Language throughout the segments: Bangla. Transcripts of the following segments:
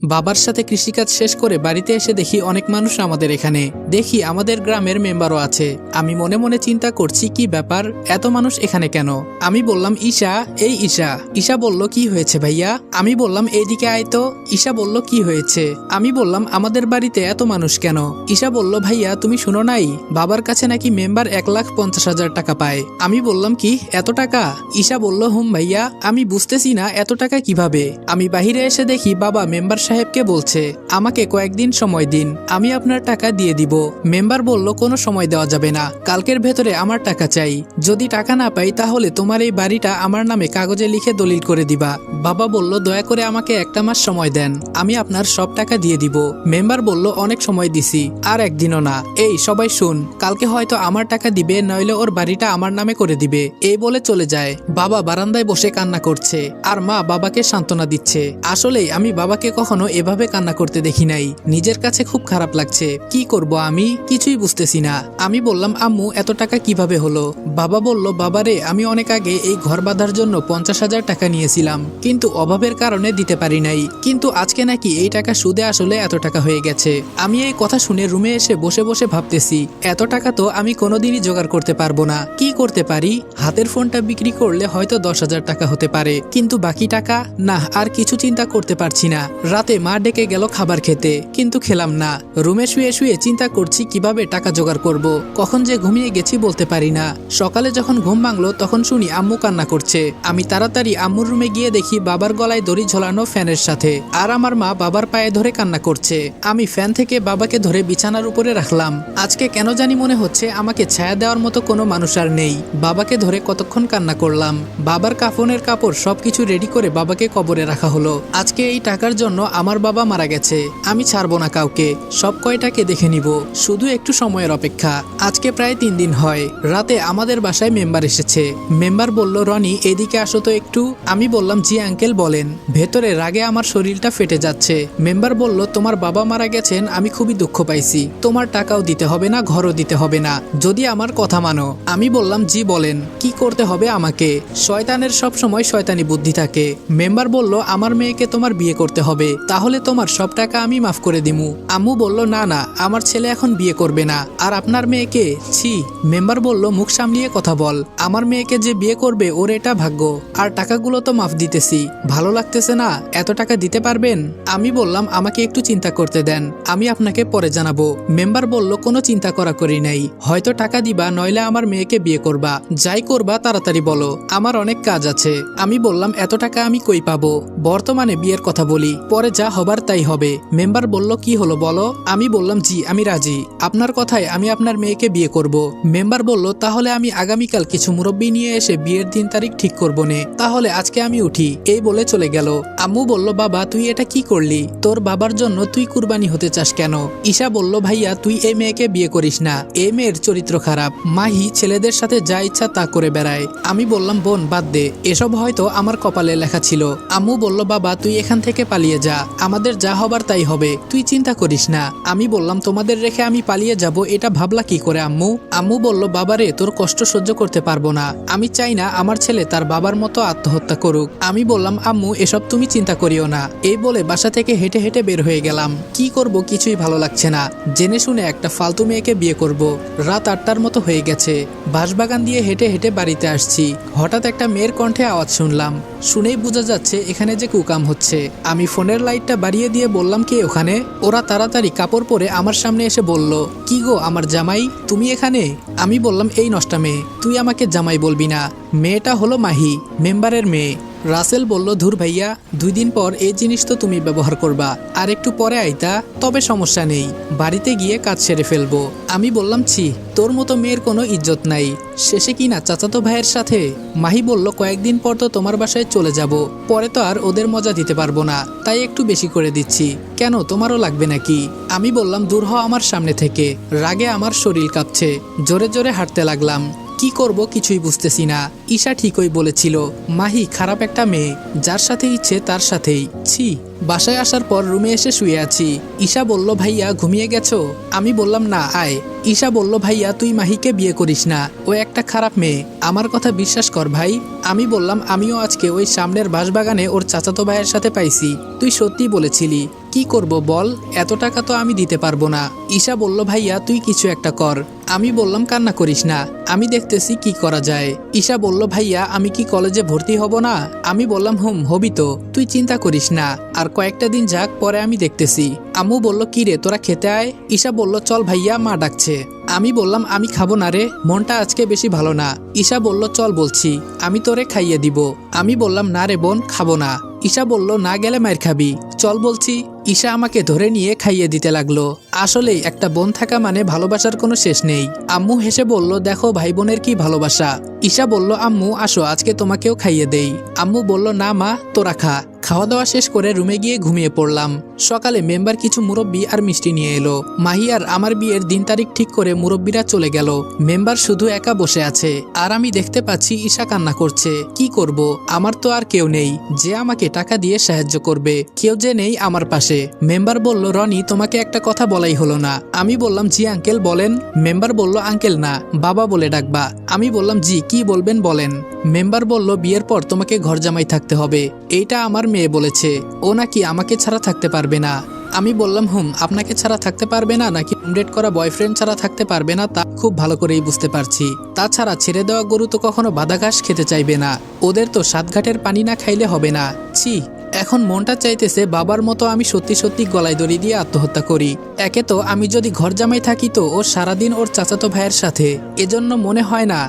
বাবার সাথে কৃষিকাজ শেষ করে বাড়িতে এসে দেখি অনেক মানুষ আমাদের এখানে। দেখি আমাদের গ্রামের মেম্বারও আছে। আমি মনে মনে চিন্তা করছি কি ব্যাপার, এত মানুষ এখানে কেন? আমি বললাম ঈশা, এই ঈশা। ঈশা বলল কি হয়েছে ভাইয়া? আমি বললাম এইদিকে আয় তো। ঈশা বলল কি হয়েছে? আমি বললাম আমাদের বাড়িতে এত মানুষ কেন? ঈশা বলল ভাইয়া তুমি শুনো নাই, বাবার কাছে নাকি মেম্বার 1,50,000 টাকা পায়। আমি বললাম কি এত টাকা? ঈশা বলল হুম ভাইয়া। আমি বুঝতেছি না এত টাকা কিভাবে। আমি বাহিরে এসে দেখি বাবা মেম্বার সাহেবকে বলছে আমাকে কয়েকদিন সময় দিন, আমি আপনার টাকা দিয়ে দিব। মেম্বার বলল কোনো সময় দেওয়া যাবে না, কালকের ভেতরে আমার টাকা চাই। যদি টাকা না পাই তাহলে তোমার এই বাড়িটা আমার নামে কাগজে লিখে দলিল করে দিবা। বাবা বলল দয়া করে আমাকে একটা মাস সময় দেন, আমি আপনার সব টাকা দিয়ে দিব। মেম্বার বলল অনেক সময় দিছি, আর একদিনও না। এই সবাই শুন, কালকে হয়তো আমার টাকা দিবে, নইলে ওর বাড়িটা আমার নামে করে দিবে। এই বলে চলে যায়। বাবা বারান্দায় বসে কান্না করছে, আর মা বাবাকে সান্ত্বনা দিচ্ছে। আসলেই আমি বাবাকে কখনো এভাবে কান্না করতে দেখি নাই। নিজের কাছে খুব খারাপ লাগছে। কি করব আমি কিছুই বুঝতেছি না। আমি বললাম আম্মু এত টাকা কিভাবে হলো? বাবা বলল বাবারে আমি অনেক আগে এই ঘর বাঁধার জন্য 50,000 টাকা নিয়েছিলাম, কিন্তু অভাবের কারণে দিতে পারি নাই। কিন্তু আজকে নাকি এই টাকা সুদে আসলে এত টাকা হয়ে গেছে। আমি এই কথা শুনে রুমে এসে বসে বসে ভাবতেছি এত টাকা তো আমি কোনোদিনই জোগাড় করতে পারবো না। কি করতে পারি? হাতের ফোনটা বিক্রি করলে হয়তো 10,000 টাকা হতে পারে, কিন্তু বাকি টাকা না। আর কিছু চিন্তা করতে পারছি না। রাতে মা ডেকে গেল খাবার খেতে, কিন্তু খেলাম না। রুমে শুয়ে শুয়ে চিন্তা করছি কিভাবে টাকা জোগাড় করব। কখন যে ঘুমিয়ে গেছি বলতে পারি না। সকালে যখন ঘুম ভাঙলো তখন শুনি আম্মু কান্না করছে। আমি তাড়াতাড়ি আম্মুর রুমে গিয়ে দেখি বাবার গলায় দড়ি ঝোলানো ফ্যানের সাথে, আর আমার মা বাবার পায়ে ধরে কান্না করছে। আমি ফ্যান থেকে বাবাকে ধরে বিছানার উপরে রাখলাম। আজকে কেন জানি মনে হচ্ছে আমাকে ছায়া দেওয়ার মতো কোনো মানুষ আর নেই। বাবাকে ধরে কতক্ষণ কান্না করলাম। বাবার কাফনের কাপড় সবকিছু রেডি করে বাবাকে কবরে রাখা হলো। আজকে এই টাকার জন্য আমার বাবা মারা গেছে। আমি ছাড়বো না কাউকে, সব কয়টাকে দেখে নিব। শুধু একটু সময়ের অপেক্ষা। আজকে প্রায় 3 দিন হয়। রাতে আমাদের বাসায় মেম্বার এসেছে। মেম্বার বলল রনি এদিকে আসো তো একটু। আমি বললাম জি আঙ্কেল বলেন। ভেতরে রাগে আমার শরীরটা ফেটে যাচ্ছে। মেম্বার বলল তোমার বাবা মারা গেছেন, আমি খুবই দুঃখ পাইছি। তোমার টাকাও দিতে হবে না, ঘরও দিতে হবে না, যদি আমার কথা মানো। আমি বললাম জি বলেন, কি করতে হবে আমাকে? শয়তানের সব সময় শয়তানি বুদ্ধি থাকে। মেম্বার বলল আমার মেয়েকে তোমার বিয়ে করতে হবে, তাহলে তোমার সব টাকা আমি মাফ করে দিমু। আম্মু বলল না না, আমার ছেলে এখন বিয়ে করবে না। আর আপনার মেয়েকে? ছি। মেম্বার বলল মুখ সামলিয়ে কথা বল। আমার মেয়েকে যে বিয়ে করবে ওর এটা ভাগ্য। আর টাকাগুলো তো মাফ দিতেছি, ভালো লাগতেছে না? এত টাকা দিতে পারবেন? আমি বললাম আমাকে একটু চিন্তা করতে দেন, আমি আপনাকে পরে জানাবো। মেম্বার বলল কোনো চিন্তা করা করি নাই, হয়তো টাকা দিবা, নইলে আমার মেয়েকে বিয়ে করবা। যাই করবা তাড়াতাড়ি বলো, আমার অনেক কাজ আছে। আমি বললাম এত টাকা আমি কই পাবো? বর্তমানে বিয়ের কথা বলি, পরে যা হবার তাই হবে। মেম্বার বলল কি হলো বলো। আমি বললাম জি আমি রাজি, আপনার কথায় আমি আপনার মেয়েকে বিয়ে করব। মেম্বার বলল তাহলে আমি আগামীকাল কিছু মুরব্বী নিয়ে এসে বিয়ের দিন তারিখ ঠিক করবো নে, তাহলে আজকে আমি উঠি। এই বলে চলে গেল। আম্মু বলল বাবা তুই এটা কি করলি? তোর বাবার জন্য তুই কুরবানি হতে চাস কেন? ঈশা বলল ভাইয়া তুই এই মেয়েকে বিয়ে করিস না, এই মেয়ের চরিত্র খারাপ। মাহি ছেলেদের সাথে যা ইচ্ছা তা করে বেড়ায়। আমি বললাম বোন বাদ দে, এসব হয়তো আমার কপালে লেখা ছিল। আম্মু বলল বাবা তুই এখান থেকে পালিয়ে যা, আমাদের যা হবার তাই হবে, তুই চিন্তা করিস না। আমি বললাম তোমাদের রেখে আমি পালিয়ে যাব, এটা ভাবলা কি করে আম্মু? আম্মু বলল বাবারে তোর কষ্ট সহ্য করতে পারবো না, আমি চাই না আমার ছেলে তার বাবার মতো আত্মহত্যা করুক। আমি বললাম আম্মু এসব তুমি চিন্তা করিও না। এই বলে বাসা থেকে হেঁটে হেঁটে বের হয়ে গেলাম। কি করব কিছুই ভালো লাগছে না। জেনে শুনে একটা ফালতু মেয়েকে বিয়ে করব। রাত 8টার মতো হয়ে গেছে। বাঁশবাগান দিয়ে হেঁটে হেঁটে বাড়িতে আসছি। হঠাৎ একটা মেয়ের কণ্ঠে আওয়াজ শুনলাম। শুনেই বোঝা যাচ্ছে এখানে যে কুকাম হচ্ছে। আমি ফোনের লাইটটা বাড়িয়ে দিয়ে বললাম কে ওখানে? ওরা তাড়াতাড়ি কাপড় পরে আমার সামনে এসে বলল কি গো আমার জামাই, তুমি এখানে? আমি বললাম এই নষ্টা মেয়ে, তুই আমাকে জামাই বলবি না। মেয়েটা হলো মাহি, মেম্বারের মেয়ে। রাসেল বলল ধুর ভাইয়া, 2 দিন পর এই জিনিস তো তুমি ব্যবহার করবা, আর একটু পরে আইতা, তবে সমস্যা নেই, বাড়িতে গিয়ে কাজ সেরে ফেলবো। আমি বললাম ছি, তোর মতো মেয়ের কোনো ইজ্জত নাই, শেষে কিনা চাচাতো ভাইয়ের সাথে। মাহি বলল কয়েকদিন পর তো তোমার বাসায় চলে যাব, পরে তো আর ওদের মজা দিতে পারবো না, তাই একটু বেশি করে দিচ্ছি। কেন তোমারও লাগবে নাকি? আমি বললাম দূর হ আমার সামনে থেকে। রাগে আমার শরীর কাঁপছে। জোরে জোরে হাঁটতে লাগলাম। কি করব কিছুই বুঝতেছি না। ঈশা ঠিকই বলেছিল, মাহি খারাপ একটা মেয়ে, যার সাথে ইচ্ছে তার সাথেই। ছি। বাসায় আসার পর রুমে এসে শুয়ে আছি। ঈশা বলল ভাইয়া ঘুমিয়ে গেছো? আমি বললাম না আয়। ঈশা বলল ভাইয়া তুই মাহিকে বিয়ে করিস না, ও একটা খারাপ মেয়ে, আমার কথা বিশ্বাস কর ভাই। আমি বললাম আমিও আজকে ওই সামনের বাঁশবাগানে ওর চাচাতো ভাইয়ের সাথে পাইছি, তুই সত্যি বলেছিলি। কি করব বল, এত টাকা তো আমি দিতে পারবো না। ঈশা বলল ভাইয়া তুই কিছু একটা কর। আমি বললাম কান্না করিস না, আমি দেখতেছি কি করা যায়। ঈশা বলল ভাইয়া আমি কি কলেজে ভর্তি হব না? আমি বললাম হবি তো, তুই চিন্তা করিস না, আর কয়েকটা দিন যাক, পরে আমি দেখতেছি। আম্মু বলল কি রে তোরা খেতে আয়। ঈশা বলল চল ভাইয়া মা ডাকছে। আমি বললাম আমি খাবো না রে, মনটা আজকে বেশি ভালো না। ঈশা বলল চল বলছি, আমি তোরে খাইয়ে দিব। আমি বললাম না রে বোন, খাবো না। ঈশা বলল না গেলে মায়ের খাবি, চল বলছি। ঈশা আমাকে ধরে নিয়ে খাইয়ে দিতে লাগলো। আসলেই একটা বোন থাকা মানে ভালোবাসার কোনো শেষ নেই। আম্মু হেসে বলল দেখো ভাই বোনের কি ভালোবাসা। ঈশা বলল আম্মু আসো আজকে তোমাকেও খাইয়ে দেই। আম্মু বলল না মা তোরা খা। খাওয়া দাওয়া শেষ করে রুমে গিয়ে ঘুমিয়ে পড়লাম। সকালে মেম্বার কিছু মুরব্বি আর মিষ্টি নিয়ে এলো। মাহি আর আমার বিয়ের দিন তারিখ ঠিক করে মুরব্বিরা চলে গেল। মেম্বার শুধু একা বসে আছে, আর আমি দেখতে পাচ্ছি ঈশা কান্না করছে। কি করব, আমার তো আর কেউ নেই যে আমাকে টাকা দিয়ে সাহায্য করবে, কেউ যে নেই আমার পাশে। মেম্বার বলল রনি তোমাকে একটা কথা বলাই হলো না। আমি বললাম জি আঙ্কেল বলেন। মেম্বার বলল আঙ্কেল না বাবা বলে ডাকবা। আমি বললাম জি কি বলবেন বলেন। মেম্বার বলল বিয়ের পর তোমাকে ঘর জামাই থাকতে হবে, এইটা আমার মেয়ে বলেছে, ও নাকি আমাকে ছাড়া থাকতে পারবে না। আমি বললাম আপনাকে ছাড়া থাকতে পারবে না নাকি ডেট করা বয়ফ্রেন্ড ছাড়া থাকতে পারবে না তা খুব ভালো করেই বুঝতে পারছি। তাছাড়া ছেড়ে দেওয়া গরু তো কখনো বাদা ঘাস খেতে চাইবে না, ওদের তো সাতঘাটের পানি না খাইলে হবে না। ছি, এখন মনটা চাইতেছে বাবার মতো আমি সত্যি সত্যি গলায় দড়ি দিয়ে আত্মহত্যা করি। একে তো আমি যদি ঘর জামাই থাকি তো ও সারাদিন ওর চাচাতো ভাইয়ের সাথে, এজন্য মনে হয় না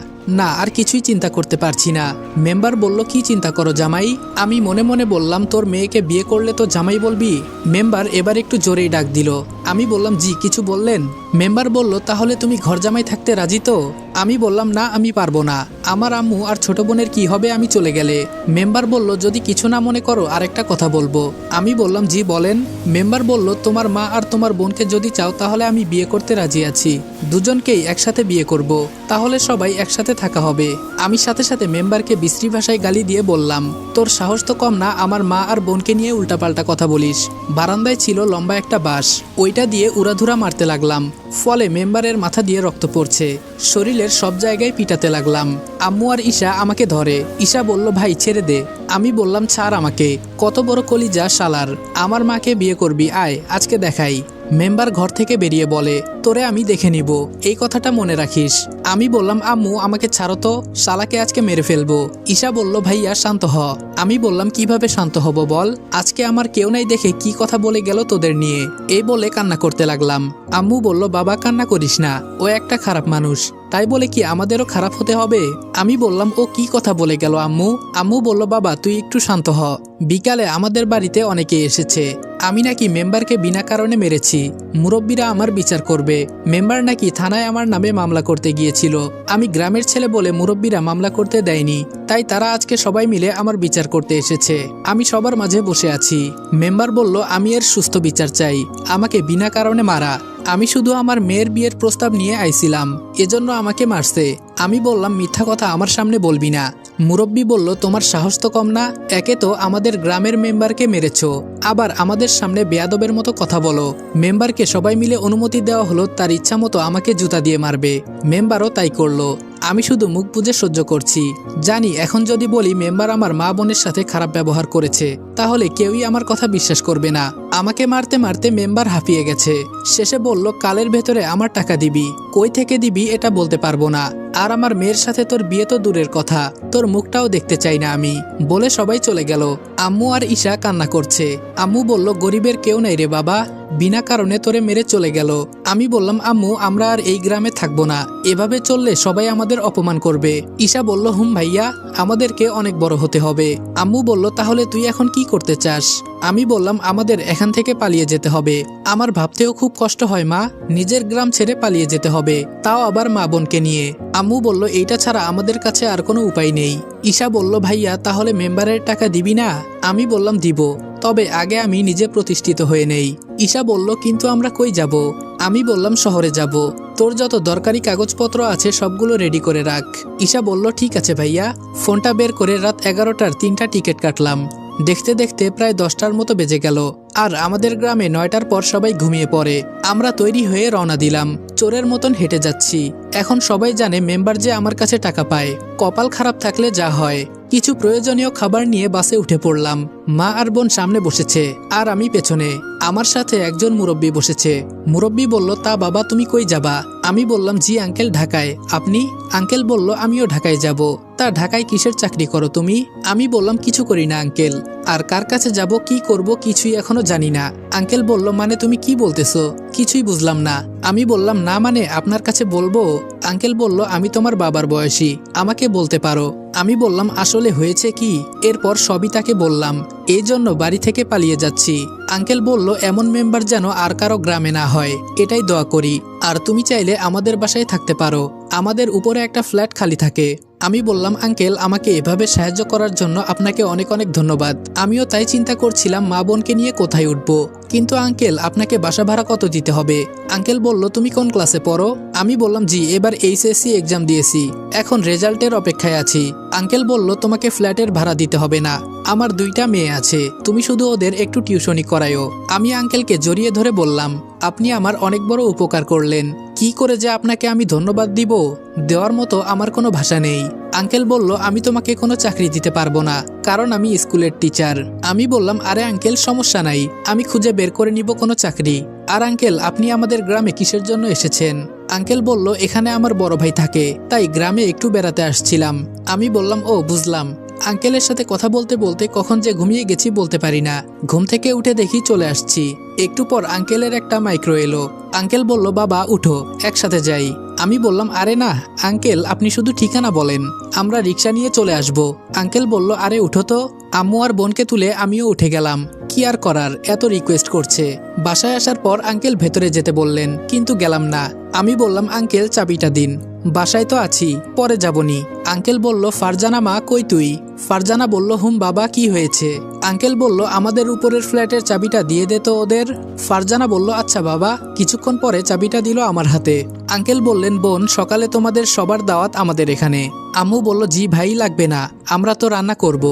আর কিছুই চিন্তা করতে পারছি না। মেম্বার বলল কি চিন্তা করো জামাই? আমি মনে মনে বললাম তোর মেয়েকে বিয়ে করলে তো জামাই বলবি। মেম্বার এবার একটু জোরেই ডাক দিল। আমি বললাম জি কিছু বললেন? মেম্বার বলল তাহলে তুমি ঘর জামাই থাকতে রাজি তো? আমি বললাম না আমি পারবো না, আমার আম্মু আর ছোট বোনের কি হবে আমি চলে গেলে। মেম্বার বলল যদি কিছু না মনে করো আরেকটা কথা বলবো। আমি বললাম জি বলেন। মেম্বার বলল তোমার মা আর তোমার বোনকে যদি চাও তাহলে আমি বিয়ে করতে রাজি আছি, দুজনকেই একসাথে বিয়ে করব, তাহলে সবাই একসাথে থাকা হবে। আমি সাথে সাথে মেম্বারকে বিশ্রী ভাষায় গালি দিয়ে বললাম তোর সাহস তো কম না আমার মা আর বোনকে নিয়ে উল্টাপাল্টা কথা বলিস। বারান্দায় ছিল লম্বা একটা বাঁশ, ওইটা দিয়ে উড়াধুরা মারতে লাগলাম, ফলে মেম্বারের মাথা দিয়ে রক্ত পড়ছে। শরীরের সব জায়গায় পিটাতে লাগলাম। আম্মু আর ঈশা আমাকে ধরে। ঈশা বলল ভাই ছেড়ে দে। আমি বললাম ছাড় আমাকে, কত বড় কলিজা শালার, আমার মাকে বিয়ে করবি, আয় আজকে দেখাই। মেম্বার ঘর থেকে বেরিয়ে বলে তোরে আমি দেখে নিব, এই কথাটা মনে রাখিস। আমি বললাম আম্মু আমাকে ছাড়ো তো, শালাকে আজকে মেরে ফেলবো। ঈশা বলল ভাইয়া শান্ত হ। আমি বললাম কিভাবে শান্ত হব বল, আজকে আমার কেউ নাই দেখে কি কথা বলে গেল তোদের নিয়ে, এই বলে কান্না করতে লাগলাম। আম্মু বলল বাবা কান্না করিস না, ও একটা খারাপ মানুষ, তাই বলে কি আমাদেরও খারাপ হতে হবে? আমি বললাম ও কি কথা বলে গেল আম্মু? আম্মু বলল বাবা তুই একটু শান্ত হ, বিকালে আমাদের বাড়িতে অনেকে এসেছে, আমি নাকি মেম্বারকে বিনা কারণে মেরেছি, মুরব্বীরা আমার বিচার করবে। মেম্বার নাকি থানায় আমার নামে মামলা করতে গিয়েছিল, আমি গ্রামের ছেলে বলে মুরব্বীরা মামলা করতে দেয়নি, তাই তারা আজকে সবাই মিলে আমার বিচার করতে এসেছে, আমি সবার মাঝে বসে আছি। মেম্বার বলল আমি এর সুস্থ বিচার চাই, আমাকে বিনা কারণে মারা, আমি শুধু আমার মেয়ের বিয়ের প্রস্তাব নিয়ে আইছিলাম, এজন্য আমাকে মারছে। আমি বললাম মিথ্যা কথা আমার সামনে বলবি না। মুরব্বী বলল তোমার সাহস তো কম না, একে তো আমাদের গ্রামের মেম্বারকে মেরেছো, আবার আমাদের সামনে বেয়াদবের মতো কথা বলো। মেম্বারকে সবাই মিলে অনুমতি দেওয়া হলো তার ইচ্ছা মতো আমাকে জুতা দিয়ে মারবে, মেম্বারও তাই করলো। আমি শুধু মুখ বুজে সহ্য করছি, জানি এখন যদি বলি মেম্বার আমার মা বোনের সাথে খারাপ ব্যবহার করেছে তাহলে কেউই আমার কথা বিশ্বাস করবে না। আমাকে মারতে মারতে মেম্বার হাঁপিয়ে গেছে, শেষে বলল কালের ভেতরে আমার টাকা দিবি, কই থেকে দিবি এটা বলতে পারবো না, আর আমার মেয়ের সাথে তোর বিয়ে তো দূরের কথা, তোর মুখটাও দেখতে চাই না আমি, বলে সবাই চলে গেল। আম্মু আর ঈশা কান্না করছে। আম্মু বলল গরিবের কেউ নাই রে বাবা, বিনা কারণে তোরে মেরে চলে গেল। আমি বললাম আম্মু আমরা আর এই গ্রামে থাকবো না, এভাবে চললে সবাই আমাদের অপমান করবে। ঈশা বলল ভাইয়া আমাদেরকে অনেক বড় হতে হবে। আম্মু বলল তাহলে তুই এখন কি করতে চাস? আমি বললাম আমাদের এখান থেকে পালিয়ে যেতে হবে, আমার ভাবতেও খুব কষ্ট হয় মা, নিজের গ্রাম ছেড়ে পালিয়ে যেতে হবে, তাও আবার মা বোনকে নিয়ে। আম্মু বলল এইটা ছাড়া আমাদের কাছে আর কোনো উপায় নেই। ঈশা বলল ভাইয়া তাহলে মেম্বারের টাকা দিবি না? আমি বললাম দিব, তবে আগে আমি নিজে প্রতিষ্ঠিত হয়ে নেই। ঈশা বলল কিন্তু আমরা কই যাব? আমি বললাম শহরে যাব, তোর যত দরকারি কাগজপত্র আছে সবগুলো রেডি করে রাখ। ঈশা বলল ঠিক আছে ভাইয়া। ফোনটা বের করে রাত 11টার 3টা টিকিট কাটলাম। দেখতে দেখতে প্রায় 10টার মতো বেজে গেল, আর আমাদের গ্রামে 9টার পর সবাই ঘুমিয়ে পড়ে। আমরা তৈরি হয়ে রওনা দিলাম, চোরের মতন হেঁটে যাচ্ছি। এখন সবাই জানে মেম্বার যে আমার কাছে টাকা পায়, কপাল খারাপ থাকলে যা হয়। কিছু প্রয়োজনীয় খাবার নিয়ে বাসে উঠে পড়লাম। মা আর বোন সামনে বসেছে আর আমি পেছনে। আমার সাথে একজন মুরব্বী বসেছে। মুরব্বী বলল, তা বাবা তুমি কই যাবা? আমি বললাম, জি আঙ্কেল ঢাকায়। আপনি? আঙ্কেল বলল, আমিও ঢাকায় যাব। তা ঢাকায় কিসের চাকরি করো তুমি? আমি বললাম, কিছু করি না আঙ্কেল। আর কার কাছে যাব, কি করব কিছুই এখনো জানি না। আঙ্কেল বলল, মানে তুমি কি বলতেছো? কিছুই বুঝলাম না। আমি বললাম, না মানে আপনার কাছে বলবো। আঙ্কেল বলল, আমি তোমার বাবার বয়সী, আমাকে বলতে পারো। আমি বললাম, আসলে হয়েছে কি? এরপর সবই তাকে বললাম। এই জন্য বাড়ি থেকে পালিয়ে যাচ্ছি। আঙ্কেল বলল, এমন মেম্বার যেন আর কারো গ্রামে না হয়, এটাই দোয়া করি। আর তুমি চাইলে আমাদের বাসায় থাকতে পারো, আমাদের উপরে একটা ফ্ল্যাট খালি থাকে। আমি বললাম, আঙ্কেল আমাকে এভাবে সাহায্য করার জন্য আপনাকে অনেক অনেক ধন্যবাদ। আমিও তাই চিন্তা করছিলাম মা বোনকে নিয়ে কোথায় উঠবো। কিন্তু আঙ্কেল আপনাকে বাসা ভাড়া কত দিতে হবে? আঙ্কেল বলল, তুমি কোন ক্লাসে পড়ো? আমি বললাম, জি এবার এইচএসসি এক্সাম দিয়েছি, এখন রেজাল্টের অপেক্ষায় আছি। আঙ্কেল বলল, তোমাকে ফ্ল্যাটের ভাড়া দিতে হবে না, আমার 2টা মেয়ে আছে, তুমি শুধু ওদের একটু টিউশনি করায়ও। আমি আঙ্কেলকে জড়িয়ে ধরে বললাম, আপনি আমার অনেক বড় উপকার করলেন। কি করে যে আপনাকে আমি ধন্যবাদ দিব, দেওয়ার মতো আমার কোনো ভাষা নেই। আঙ্কেল বলল, আমি তোমাকে কোনো চাকরি দিতে পারবো না, কারণ আমি স্কুলের টিচার। আমি বললাম, আরে আঙ্কেল সমস্যা নাই, আমি খুঁজে বের করে নিব কোনো চাকরি। আর আঙ্কেল আপনি আমাদের গ্রামে কিসের জন্য এসেছেন? আঙ্কেল বলল, এখানে আমার বড় ভাই থাকে, তাই গ্রামে একটু বেড়াতে আসছিলাম। আমি বললাম, ও বুঝলাম। আঙ্কেলের সাথে কথা বলতে বলতে কখন যে ঘুমিয়ে গেছি বলতে পারি না। ঘুম থেকে উঠে দেখি চলে আসছি। একটু পর আঙ্কেলের একটা মাইক্রো এলো। আঙ্কেল বলল, বাবা উঠো একসাথে যাই। আমি বললাম, আরে না আঙ্কেল, আপনি শুধু ঠিকানা বলেন, আমরা রিক্সা নিয়ে চলে আসব। আঙ্কেল বলল, আরে উঠো তো। আম্মু আর বোনকে তুলে আমিও উঠে গেলাম। কি আর করার, এত রিকোয়েস্ট করছে। বাসায় আসার পর আঙ্কেল ভেতরে যেতে বললেন, কিন্তু গেলাম না। আমি বললাম, আঙ্কেল চাবিটা দিন। বাসায় তো আছি, পরে যাবনি। আঙ্কেল বলল, ফারজানা মা কই তুই? ফারজানা বলল, হুম বাবা কি হয়েছে? আঙ্কেল বলল, আমাদের উপরের ফ্ল্যাটের চাবিটা দিয়ে দে তো ওদের। ফারজানা বলল, আচ্ছা বাবা। কিছুক্ষণ পরে চাবিটা দিল আমার হাতে। আঙ্কেল বললেন, বোন সকালে তোমাদের সবার দাওয়াত আমাদের এখানে। আম্মু বলল, জি ভাই লাগবে না, আমরা তো রান্না করব।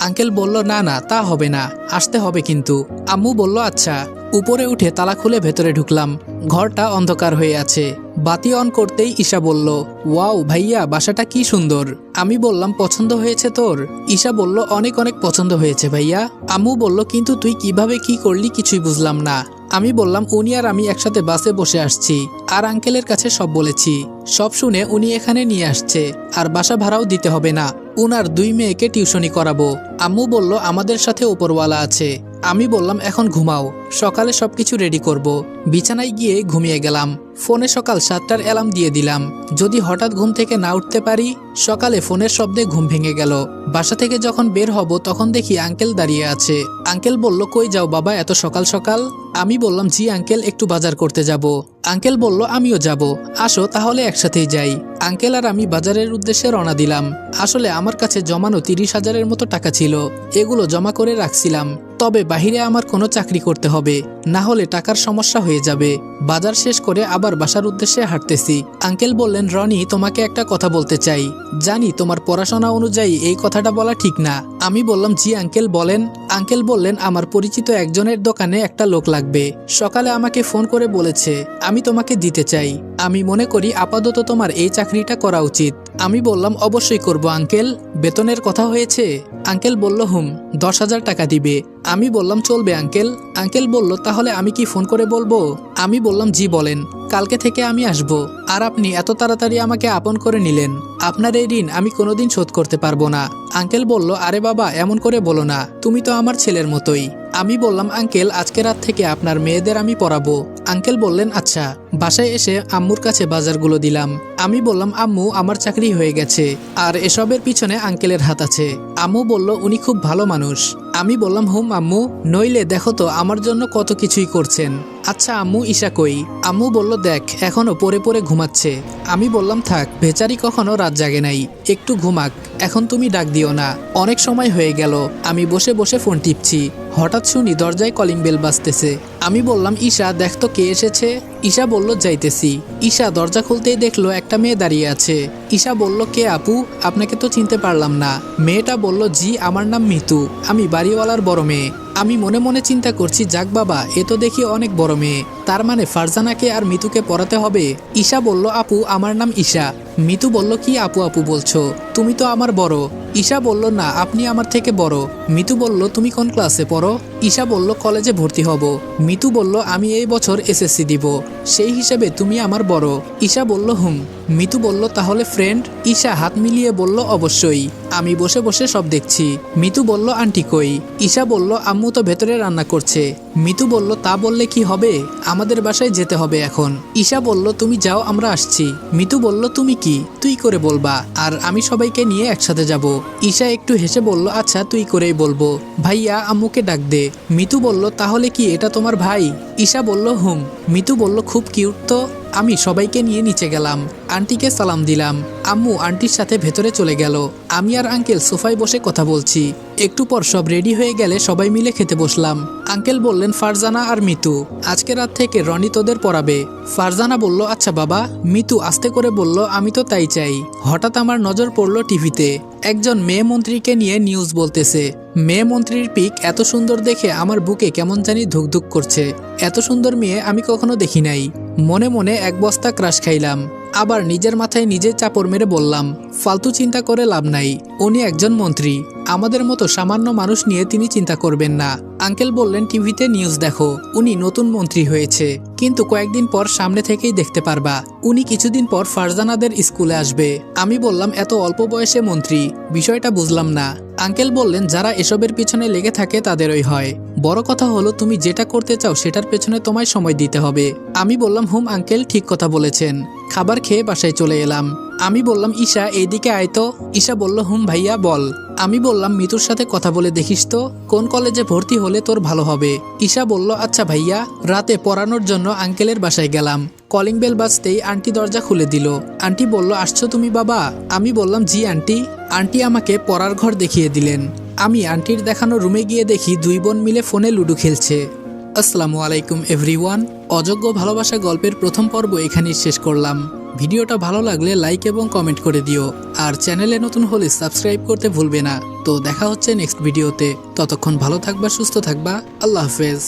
আঙ্কেল বলল, না না তা হবে না, আসতে হবে কিন্তু। আম্মু বলল, আচ্ছা। উপরে উঠে তালা খুলে ভেতরে ঢুকলাম। ঘরটা অন্ধকার হয়ে আছে। বাতি অন করতেই ঈশা বলল, ওয়াও ভাইয়া বাসাটা কি সুন্দর। আমি বললাম, পছন্দ হয়েছে তোর? ঈশা বলল, অনেক অনেক পছন্দ হয়েছে ভাইয়া। আম্মু বলল, কিন্তু তুই কিভাবে কি করলি কিছুই বুঝলাম না। আমি বললাম, উনি আর আমি একসাথে বাসে বসে আসছি, আর আঙ্কেলের কাছে সব বলেছি। সব শুনে উনি এখানে নিয়ে আসছে, আর বাসা ভাড়াও দিতে হবে না, উনার 2 মেয়েকে টিউশনি করাবো। আম্মু বলল, আমাদের সাথে উপরওয়ালা আছে। আমি বললাম, এখন ঘুমাও, সকালে সবকিছু রেডি করব। বিছানায় গিয়ে ঘুমিয়ে গেলাম। ফোনে সকাল 7টার অ্যালার্ম দিয়ে দিলাম, যদি হঠাৎ ঘুম থেকে না উঠতে পারি। সকালে ফোনের শব্দে ঘুম ভেঙে গেল। বাসা থেকে যখন বের হব তখন দেখি আঙ্কেল দাঁড়িয়ে আছে। আঙ্কেল বলল, কই যাও বাবা এত সকাল সকাল? আমি বললাম, জি আঙ্কেল একটু বাজার করতে যাব। আঙ্কেল বলল, আমিও যাব, আসো তাহলে একসাথেই যাই। আঙ্কেল আর আমি বাজারের উদ্দেশ্যে রওনা দিলাম। আসলে আমার কাছে জমানো 30,000-এর মতো টাকা ছিল, এগুলো জমা করে রাখছিলাম। তবে বাহিরে আমার কোনো চাকরি করতে হবে, না হলে টাকার সমস্যা হয়ে যাবে। বাজার শেষ করে আবার বাসার উদ্দেশ্যে হাঁটতেছি। আঙ্কেল বললেন, রনি তোমাকে একটা কথা বলতে চাই, জানি তোমার পড়াশোনা অনুযায়ী এই কথাটা বলা ঠিক না। আমি বললাম, জি আঙ্কেল বলেন। আঙ্কেল বললেন, আমার পরিচিত একজনের দোকানে একটা লোক লাগবে, সকালে আমাকে ফোন করে বলেছে আমি তোমাকে দিতে চাই। আমি মনে করি আপাতত তোমার এই চাকরিটা করা উচিত। আমি বললাম, অবশ্যই করব আঙ্কেল। বেতনের কথা হয়েছে? আঙ্কেল বলল, হুম 10,000 টাকা দিবে। আমি বললাম, চলবে আঙ্কেল। আঙ্কেল বলল, তাহলে আমি কি ফোন করে বলবো? আমি বললাম, জি বলেন, কালকে থেকে আমি আসব। আর আপনি এত তাড়াতাড়ি আমাকে আপন করে নিলেন, আপনার এই ঋণ আমি কোনোদিন শোধ করতে পারবো না। আঙ্কেল বলল, আরে বাবা এমন করে বলো না, তুমি তো আমার ছেলের মতোই। আমি বললাম, আঙ্কেল আজকে রাত থেকে আপনার মেয়েদের আমি পড়াবো। আঙ্কেল বললেন, আচ্ছা। বাসায় এসে আম্মুর কাছে বাজারগুলো দিলাম। আমি বললাম, আম্মু আমার চাকরি হয়ে গেছে, আর এসবের পিছনে আঙ্কেলের হাত আছে। আম্মু বলল, উনি খুব ভালো মানুষ। আমি বললাম, হুম আম্মু, নইলে দেখো তো আমার জন্য কত কিছুই করছেন। আচ্ছা আম্মু, ঈশা কই? আম্মু বলল, দেখ এখনো পড়ে পড়ে ঘুমাচ্ছে। আমি বললাম, থাক, বেচারি কখনো রাত জাগে নাই, একটু ঘুমাক, এখন তুমি ডাক দিও না, অনেক সময় হয়ে গেল। আমি বসে বসে ফোন টিপছি, হঠাৎ শুনি দরজায় কলিং বেল বাজতেছে। আমি বললাম, ঈশা দেখ তো কে এসেছে। ঈশা বলল, যাইতেছি। ঈশা দরজা খুলতেই দেখলো একটা মেয়ে দাঁড়িয়ে আছে। ঈশা বলল, কে আপু? আপনাকে তো চিনতে পারলাম না। মেয়েটা বলল, জি আমার নাম মিতু, আমি বাড়িওয়ালার বড় মেয়ে। আমি মনে মনে চিন্তা করছি, যাক বাবা, এ তো দেখি অনেক বড় মেয়ে, তার মানে ফারজানাকে আর মিতুকে পড়াতে হবে। ঈশা বলল, আপু আমার নাম ঈশা। মিতু বলল, কি আপু আপু বলছো, তুমি তো আমার বড়। ঈশা বলল, না আপনি আমার থেকে বড়। মিতু বলল, তুমি কোন ক্লাসে পড়ো? ঈশা বলল, কলেজে ভর্তি হব। মিতু বলল, আমি এই বছর এসএসসি দিব, সেই হিসেবে তুমি আমার বড়। ঈশা বলল, হুম। মিতু বলল, তাহলে ফ্রেন্ড? ঈশা হাত মিলিয়ে বলল, অবশ্যই। আমি বসে বসে সব দেখছি। মিতু বলল, আন্টি কই? ঈশা বলল, আম্মু তো ভেতরে রান্না করছে। মিতু বলল, তা বললে কি হবে, আমাদের বাসায় যেতে হবে এখন। ঈশা বলল, তুমি যাও, আমরা আসছি। মিতু বলল, তুমি কি তুই করে বলবা, আর আমি সবাইকে নিয়ে একসাথে যাব। ঈশা একটু হেসে বলল, আচ্ছা তুই করেই বলবো। ভাইয়া আম্মুকে ডাক দে। মিতু বলল, তাহলে কি এটা তোমার ভাই? ঈশা বলল, হুম। মিতু বলল, খুব কিউট তো। আমি সবাইকে নিয়ে নিচে গেলাম, আন্টিকে সালাম দিলাম। আম্মু আন্টির সাথে ভেতরে চলে গেল। আমি আর আঙ্কেল সোফায় বসে কথা বলছি। একটু পর সব রেডি হয়ে গেলে সবাই মিলে খেতে বসলাম। আঙ্কেল বললেন, ফারজানা আর মিতু আজকে রাত থেকে রনি তোদের পড়াবে। ফারজানা বলল, আচ্ছা বাবা। মিতু আস্তে করে বলল, আমি তো তাই চাই। হঠাৎ আমার নজর পড়ল টিভিতে, একজন মেয়ে মন্ত্রীকে নিয়ে নিউজ বলতেছে। মেয়ে মন্ত্রীর পিক এত সুন্দর দেখে আমার বুকে কেমন জানি ধুকধুক করছে। এত সুন্দর মেয়ে আমি কখনো দেখি নাই। মনে মনে এক বস্তা ক্রাশ খাইলাম। আবার নিজের মাথায় নিজে চাপড় মেরে বললাম, ফালতু চিন্তা করে লাভ নাই, উনি একজন মন্ত্রী, আমাদের মতো সামান্য মানুষ নিয়ে তিনি চিন্তা করবেন না। আঙ্কেল বললেন, টিভিতে নিউজ দেখো, উনি নতুন মন্ত্রী হয়েছে, কিন্তু কয়েকদিন পর সামনে থেকেই দেখতে পারবা উনি কিছুদিন পর ফারজানাদের স্কুলে আসবে। আমি বললাম, এত অল্প বয়সে মন্ত্রী, বিষয়টা বুঝলাম না। আঙ্কেল বললেন, যারা এসবের পিছনে লেগে থাকে তাদেরই হয়। বড় কথা হলো তুমি যেটা করতে চাও সেটার পেছনে তোমায় সময় দিতে হবে। আমি বললাম, হুম আঙ্কেল, ঠিক কথা বলেছেন। খাবার খেয়ে বাসায় চলে এলাম। আমি বললাম, ঈশা এইদিকে আয় তো। ঈশা বলল, হুম ভাইয়া বল। আমি বললাম, মিতুর সাথে কথা বলে দেখিস তো, কোন কলেজে ভর্তি হলে তোর ভালো হবে। ঈশা বলল, আচ্ছা ভাইয়া। রাতে পড়ানোর জন্য আঙ্কেলের বাসায় গেলাম। কলিং বেল বাজতেই আন্টি দরজা খুলে দিল। আন্টি বলল, আসছো তুমি বাবা? আমি বললাম, জি আন্টি। আন্টি আমাকে পড়ার ঘর দেখিয়ে দিলেন। আমি আন্টির দেখানো রুমে গিয়ে দেখি দুই বোন মিলে ফোনে লুডো খেলছে। আসসালামু আলাইকুম এভরিওয়ান। অযোগ্য ভালোবাসা গল্পের প্রথম পর্ব এখানেই শেষ করলাম। ভিডিওটা ভালো লাগলে লাইক এবং কমেন্ট করে দিও, আর চ্যানেলে নতুন হলে সাবস্ক্রাইব করতে ভুলবে না। তো দেখা হচ্ছে নেক্সট ভিডিওতে। ততক্ষণ ভালো থাকবা, সুস্থ থাকবা। আল্লাহ হাফেজ।